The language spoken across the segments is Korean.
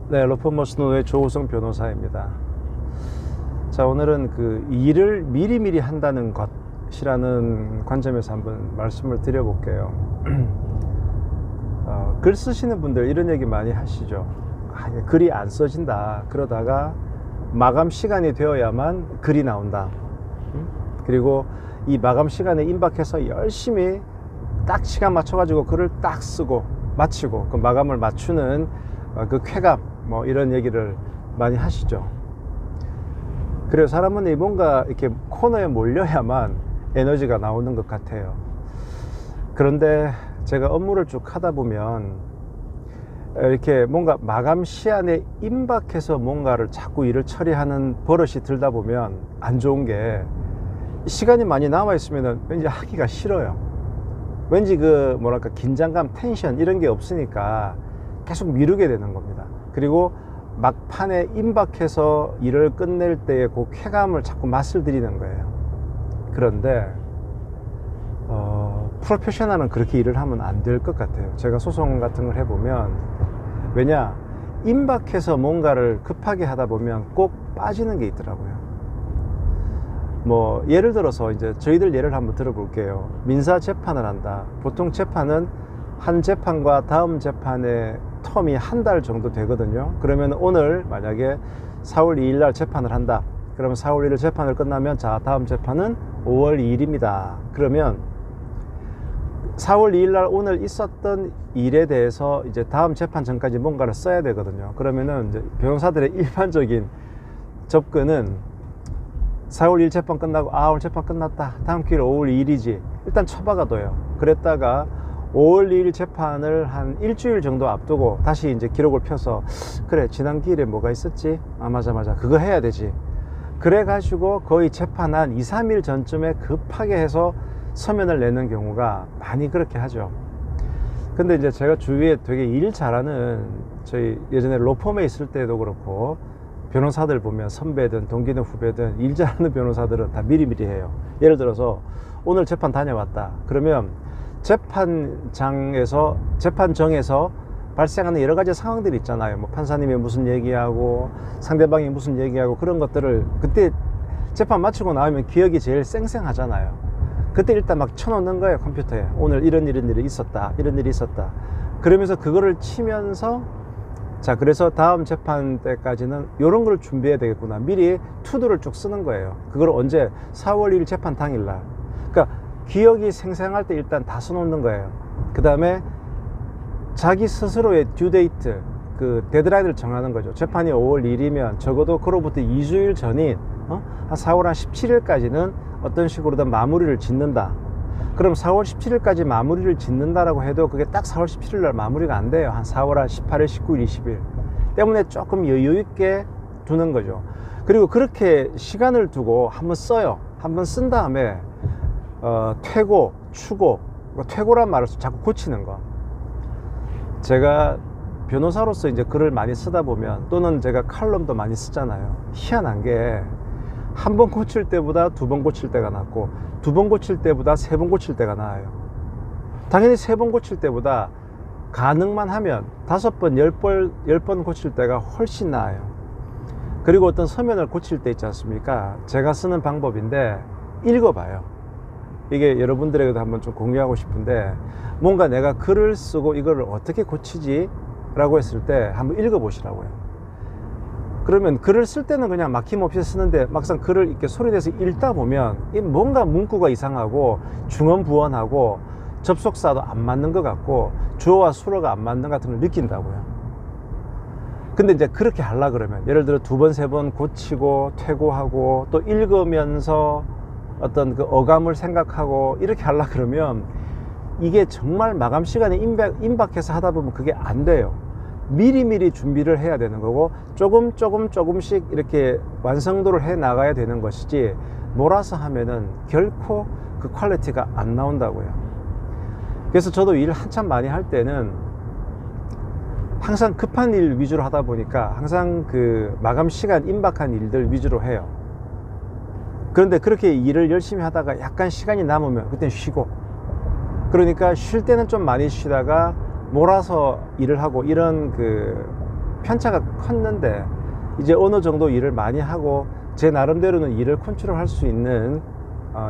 네, 로펌머스노의 조우성 변호사입니다. 자, 오늘은 그 일을 미리미리 한다는 것이라는 관점에서 한번 말씀을 드려볼게요. 글 쓰시는 분들 이런 얘기 많이 하시죠. 글이 안 써진다. 그러다가 마감 시간이 되어야만 글이 나온다. 그리고 이 마감 시간에 임박해서 열심히 딱 시간 맞춰가지고 글을 딱 쓰고 마치고 그 마감을 맞추는 그 쾌감, 뭐 이런 얘기를 많이 하시죠. 그래서 사람은 뭔가 이렇게 코너에 몰려야만 에너지가 나오는 것 같아요. 그런데 제가 업무를 쭉 하다 보면 이렇게 뭔가 마감 시한에 임박해서 뭔가를 자꾸 일을 처리하는 버릇이 들다 보면 안 좋은 게 시간이 많이 남아 있으면 왠지 하기가 싫어요. 왠지 그 뭐랄까 긴장감, 텐션 이런 게 없으니까 계속 미루게 되는 겁니다. 그리고 막판에 임박해서 일을 끝낼 때의 그 쾌감을 자꾸 맛을 들이는 거예요. 그런데 프로페셔널은 그렇게 일을 하면 안 될 것 같아요. 제가 소송 같은 걸 해보면, 왜냐, 임박해서 뭔가를 급하게 하다 보면 꼭 빠지는 게 있더라고요. 뭐 예를 들어서 이제 저희들 예를 한번 들어볼게요. 민사 재판을 한다. 보통 재판은 한 재판과 다음 재판의 텀이 한 달 정도 되거든요. 그러면 오늘 만약에 4월 2일 날 재판을 한다. 그러면 4월 1일 재판을 끝나면 자, 다음 재판은 5월 2일입니다. 그러면 4월 2일 날 오늘 있었던 일에 대해서 이제 다음 재판 전까지 뭔가를 써야 되거든요. 그러면은 이제 변호사들의 일반적인 접근은 4월 1일 재판 끝나고 오늘 재판 끝났다. 다음 기일 5월 2일이지. 일단 쳐박아둬요. 그랬다가 5월 2일 재판을 한 일주일 정도 앞두고 다시 이제 기록을 펴서 그래, 지난 기일에 뭐가 있었지? 맞아. 그거 해야 되지. 그래가지고 거의 재판 한 2, 3일 전쯤에 급하게 해서 서면을 내는 경우가 많이 그렇게 하죠. 근데 이제 제가 주위에 되게 일 잘하는, 저희 예전에 로펌에 있을 때도 그렇고 변호사들 보면 선배든 동기든 후배든 일 잘하는 변호사들은 다 미리미리 해요. 예를 들어서 오늘 재판 다녀왔다. 그러면 재판정에서 발생하는 여러 가지 상황들이 있잖아요. 뭐 판사님이 무슨 얘기하고 상대방이 무슨 얘기하고 그런 것들을 그때 재판 마치고 나오면 기억이 제일 쌩쌩하잖아요. 그때 일단 막 쳐놓는 거예요, 컴퓨터에. 오늘 이런 일이 있었다. 이런 일이 있었다. 그러면서 그거를 치면서 자, 그래서 다음 재판 때까지는 이런 걸 준비해야 되겠구나. 미리 투두를 쭉 쓰는 거예요. 그걸 언제? 4월 1일 재판 당일날. 그러니까 기억이 생생할 때 일단 다 써놓는 거예요. 그 다음에 자기 스스로의 듀데이트, 그 데드라인을 정하는 거죠. 재판이 5월 1일이면 적어도 그로부터 2주일 전인 한 4월 한 17일까지는 어떤 식으로든 마무리를 짓는다. 그럼 4월 17일까지 마무리를 짓는다라고 해도 그게 딱 4월 17일 날 마무리가 안 돼요. 한 4월 한 18일, 19일, 20일 때문에 조금 여유 있게 두는 거죠. 그리고 그렇게 시간을 두고 한번 써요. 한번 쓴 다음에 퇴고, 추고, 퇴고란 말을 자꾸 고치는 거. 제가 변호사로서 이제 글을 많이 쓰다 보면, 또는 제가 칼럼도 많이 쓰잖아요. 희한한 게 한 번 고칠 때보다 두 번 고칠 때가 낫고, 두 번 고칠 때보다 세 번 고칠 때가 나아요. 당연히 세 번 고칠 때보다 가능만 하면 5번, 10번 고칠 때가 훨씬 나아요. 그리고 어떤 서면을 고칠 때 있지 않습니까? 제가 쓰는 방법인데 읽어봐요. 이게 여러분들에게도 한번 좀 공유하고 싶은데, 뭔가 내가 글을 쓰고 이거를 어떻게 고치지? 라고 했을 때 한번 읽어보시라고요. 그러면 글을 쓸 때는 그냥 막힘없이 쓰는데 막상 글을 이렇게 소리내서 읽다 보면 뭔가 문구가 이상하고 중언부언하고 접속사도 안 맞는 것 같고 주어와 수어가 안 맞는 것 같은 걸 느낀다고요. 근데 이제 그렇게 하려 그러면 예를 들어 2번, 3번 고치고 퇴고하고 또 읽으면서 어떤 그 어감을 생각하고 이렇게 하려 그러면 이게 정말 마감 시간에 임박해서 하다 보면 그게 안 돼요. 미리미리 준비를 해야 되는 거고 조금씩 이렇게 완성도를 해 나가야 되는 것이지, 몰아서 하면은 결코 그 퀄리티가 안 나온다고요. 그래서 저도 일 한참 많이 할 때는 항상 급한 일 위주로 하다 보니까 항상 그 마감 시간 임박한 일들 위주로 해요. 그런데 그렇게 일을 열심히 하다가 약간 시간이 남으면 그땐 쉬고, 그러니까 쉴 때는 좀 많이 쉬다가 몰아서 일을 하고, 이런 그 편차가 컸는데 이제 어느 정도 일을 많이 하고 제 나름대로는 일을 컨트롤할 수 있는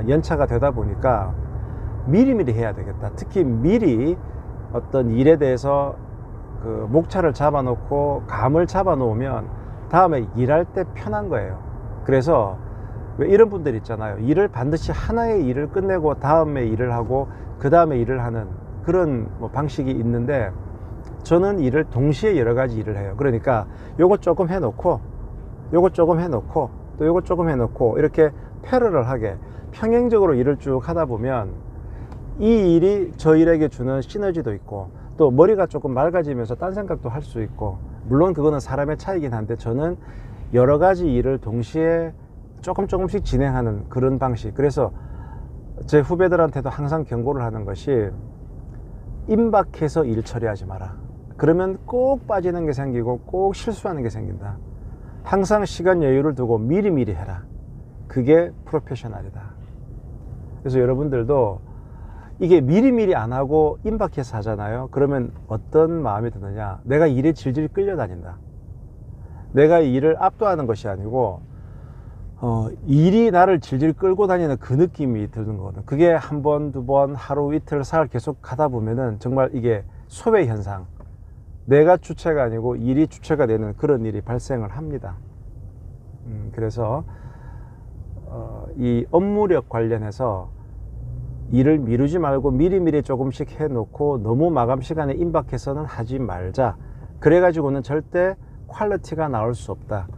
연차가 되다 보니까 미리미리 해야 되겠다. 특히 미리 어떤 일에 대해서 그 목차를 잡아 놓고 감을 잡아 놓으면 다음에 일할 때 편한 거예요. 그래서 왜 이런 분들 있잖아요. 일을 반드시 하나의 일을 끝내고 다음에 일을 하고 그 다음에 일을 하는 그런 뭐 방식이 있는데, 저는 일을 동시에 여러 가지 일을 해요. 그러니까 요거 조금 해놓고 요거 조금 해놓고 또 요거 조금 해놓고 이렇게 패러럴하게 평행적으로 일을 쭉 하다 보면 이 일이 저 일에게 주는 시너지도 있고 또 머리가 조금 맑아지면서 딴 생각도 할 수 있고, 물론 그거는 사람의 차이긴 한데 저는 여러 가지 일을 동시에 조금씩 진행하는 그런 방식. 그래서 제 후배들한테도 항상 경고를 하는 것이 임박해서 일 처리하지 마라. 그러면 꼭 빠지는 게 생기고 꼭 실수하는 게 생긴다. 항상 시간 여유를 두고 미리미리 해라. 그게 프로페셔널이다. 그래서 여러분들도 이게 미리미리 안 하고 임박해서 하잖아요. 그러면 어떤 마음이 드느냐, 내가 일에 질질 끌려다닌다. 내가 일을 압도하는 것이 아니고 일이 나를 질질 끌고 다니는 그 느낌이 드는 거거든. 그게 한 번, 두 번, 하루, 이틀, 사흘 계속 가다 보면은 정말 이게 소외 현상, 내가 주체가 아니고 일이 주체가 되는 그런 일이 발생을 합니다. 그래서 이 업무력 관련해서 일을 미루지 말고 미리미리 조금씩 해놓고 너무 마감 시간에 임박해서는 하지 말자. 그래가지고는 절대 퀄리티가 나올 수 없다.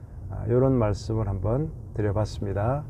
이런 말씀을 한번 드려봤습니다.